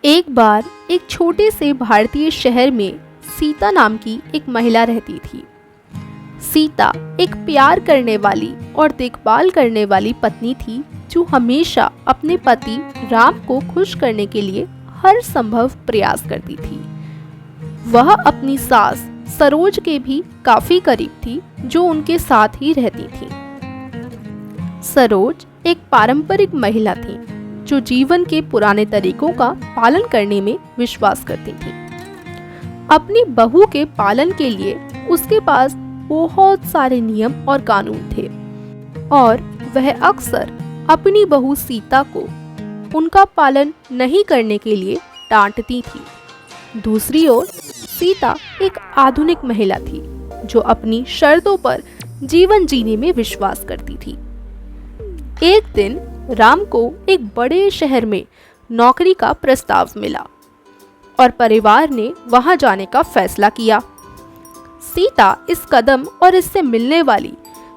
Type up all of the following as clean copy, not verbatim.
एक बार एक छोटे से भारतीय शहर में सीता नाम की एक महिला रहती थी। सीता एक प्यार करने वाली और देखभाल करने वाली पत्नी थी जो हमेशा अपने पति राम को खुश करने के लिए हर संभव प्रयास करती थी। वह अपनी सास सरोज के भी काफी करीब थी जो उनके साथ ही रहती थी। सरोज एक पारंपरिक महिला थी जो जीवन के पुराने तरीकों का पालन करने में विश्वास करती थी। अपनी बहू के पालन के लिए उसके पास बहुत सारे नियम और कानून थे और वह अक्सर अपनी बहू सीता को उनका पालन नहीं करने के लिए डांटती थी। दूसरी ओर सीता एक आधुनिक महिला थी जो अपनी शर्तों पर जीवन जीने में विश्वास करती थी। एक दिन राम को एक बड़े शहर में नौकरी का प्रस्ताव मिला और परिवार ने वहां जाने का फैसला किया। सीता इस कदम और इससे मिलने वाली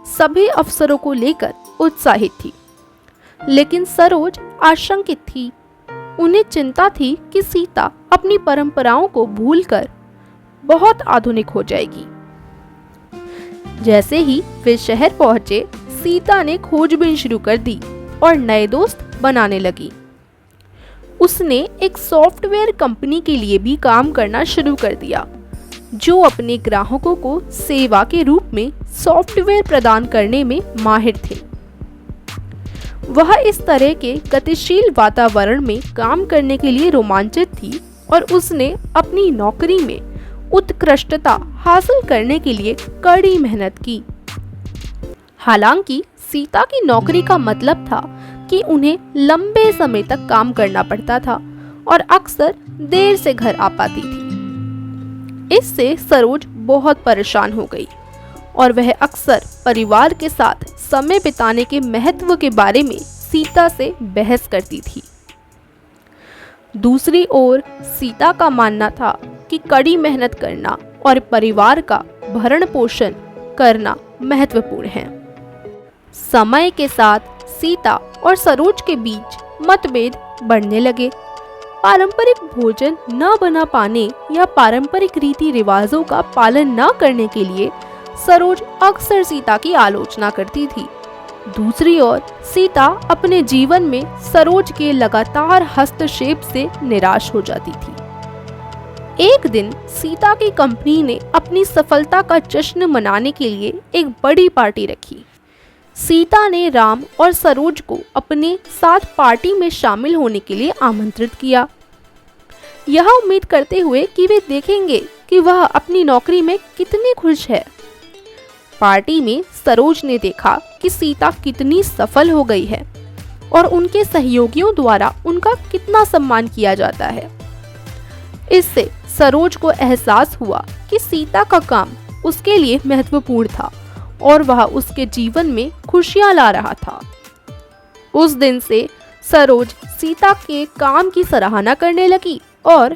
सभी अवसरों को लेकर उत्साहित थी, लेकिन सरोज आशंकित थी। उन्हें चिंता थी कि सीता अपनी परंपराओं को भूलकर बहुत आधुनिक हो जाएगी। जैसे ही वे शहर पहुंचे, सीता ने खोजबीन शुरू कर दी और नए दोस्त बनाने लगी। उसने एक सॉफ्टवेयर कंपनी के लिए भी काम करना शुरू कर दिया जो अपने ग्राहकों को सेवा के रूप में सॉफ्टवेयर प्रदान करने में माहिर थे। वह इस तरह के गतिशील वातावरण में काम करने के लिए रोमांचित थी और उसने अपनी नौकरी में उत्कृष्टता हासिल करने के लिए कड़ी मेहनत की। हालांकि सीता की नौकरी का मतलब था कि उन्हें लंबे समय तक काम करना पड़ता था और अक्सर देर से घर आ पाती थी। इससे सरोज बहुत परेशान हो गई और वह अक्सर परिवार के साथ समय बिताने के महत्व के बारे में सीता से बहस करती थी। दूसरी ओर सीता का मानना था कि कड़ी मेहनत करना और परिवार का भरण पोषण करना महत्वपूर्ण है। समय के साथ सीता और सरोज के बीच मतभेद बढ़ने लगे। पारंपरिक भोजन न बना पाने या पारंपरिक रीति रिवाजों का पालन न करने के लिए सरोज अक्सर सीता की आलोचना करती थी। दूसरी ओर सीता अपने जीवन में सरोज के लगातार हस्तक्षेप से निराश हो जाती थी। एक दिन सीता की कंपनी ने अपनी सफलता का जश्न मनाने के लिए एक बड़ी पार्टी रखी। सीता ने राम और सरोज को अपने साथ पार्टी में शामिल होने के लिए आमंत्रित किया, यह उम्मीद करते हुए कि वे देखेंगे कि वह अपनी नौकरी में कितनी खुश है। पार्टी में सरोज ने देखा कि सीता कितनी सफल हो गई है और उनके सहयोगियों द्वारा उनका कितना सम्मान किया जाता है। इससे सरोज को एहसास हुआ कि सीता का काम उसके लिए महत्वपूर्ण था और वह उसके जीवन में खुशियां ला रहा था। उस दिन से सरोज सीता के काम की सराहना करने लगी और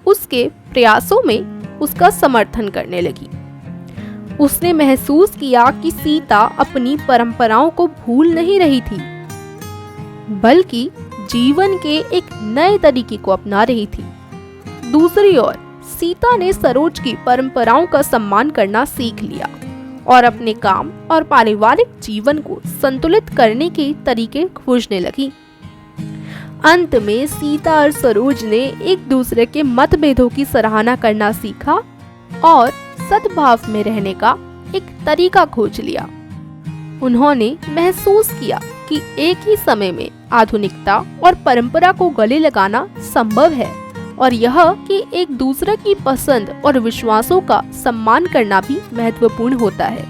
उसके प्रयासों में उसका समर्थन करने लगी। उसने महसूस किया कि सीता अपनी परंपराओं को भूल नहीं रही थी, बल्कि जीवन के एक नए तरीके को अपना रही थी। दूसरी ओर सीता ने सरोज की परंपराओं का सम्मान करना सीख लिया और अपने काम और पारिवारिक जीवन को संतुलित करने के तरीके खोजने लगी। अंत में सीता और सरोज ने एक दूसरे के मतभेदों की सराहना करना सीखा और सद्भाव में रहने का एक तरीका खोज लिया। उन्होंने महसूस किया कि एक ही समय में आधुनिकता और परंपरा को गले लगाना संभव है और यह कि एक दूसरे की पसंद और विश्वासों का सम्मान करना भी महत्वपूर्ण होता है।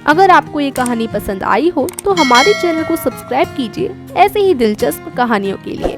अगर आपको ये कहानी पसंद आई हो तो हमारे चैनल को सब्सक्राइब कीजिए ऐसे ही दिलचस्प कहानियों के लिए।